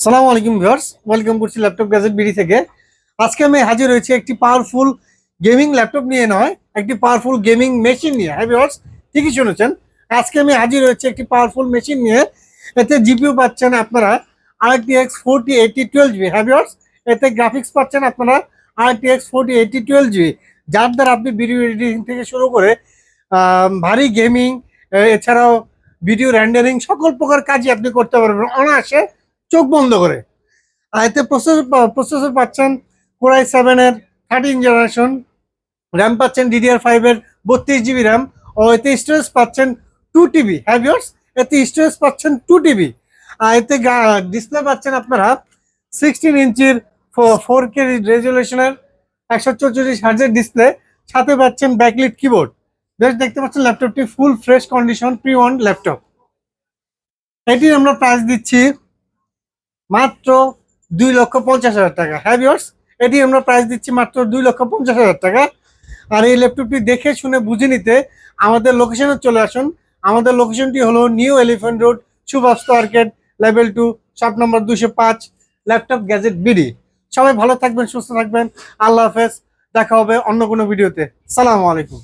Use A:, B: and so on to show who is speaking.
A: সালামু আলাইকুম viewers, welcome করছি ল্যাপটপ গ্যাজেট বিডি থেকে। আজকে আমি হাজির হয়েছি একটি পাওয়ারফুল গেমিং ল্যাপটপ নিয়ে নয়, একটি পাওয়ারফুল গেমিং মেশিন নিয়ে। হ্যাঁ ভিউয়ার্স, ঠিকই শুনেছেন। আজকে আমি হাজির হয়েছি একটি পাওয়ারফুল মেশিন নিয়ে। এতে জিপিইউ পাচ্ছেন আপনারা RTX 4080 12GB। হ্যাঁ ভিউয়ার্স, এতে গ্রাফিক্স পাচ্ছেন আপনারা RTX 4080 12GB, যার দ্বারা আপনি ভিডিও এডিটিং থেকে শুরু করে ভারী গেমিং, এছাড়াও ভিডিও রেন্ডারিং সকল প্রকার কাজই আপনি করতে পারবেন অনায়াসে চোখ বন্ধ করে। আর এতে প্রসেসর পাচ্ছেন Core i7 এর 13 জেনারেশন, র্যাম পাচ্ছেন DDR5 এর 32GB র্যাম, ও এতে স্টোরেজ পাচ্ছেন 2TB। হ্যাঁ ভিউয়ার্স, এতে স্টোরেজ পাচ্ছেন 2TB। আর এতে ডিসপ্লে পাচ্ছেন আপনারা 16 ইঞ্চির 4K রেজুলেশনের 144 হার্জের ডিসপ্লে, সাথে পাচ্ছেন ব্যাকলিট কিবোর্ড। বেশ, দেখতে পাচ্ছেন ল্যাপটপটি full fresh condition pre one laptop. এটির আমরা প্রাইস দিচ্ছি মাত্র 2,50,000 টাকা। হ্যাঁ ভিউয়ার্স, এটি আমরা প্রাইস দিচ্ছি মাত্র 2,50,000 টাকা। আর এই ল্যাপটপটি দেখে শুনে বুঝে নিতে আমাদের লোকেশনে চলে আসুন। আমাদের লোকেশনটি হলো New Elephant Road, Subhash arcade, level 2, shop number 205, laptop gadget BD. সবাই ভালো থাকবেন, সুস্থ থাকবেন। আল্লাহ হাফেজ, দেখা হবে অন্য কোনো ভিডিওতে। সালামু আলাইকুম।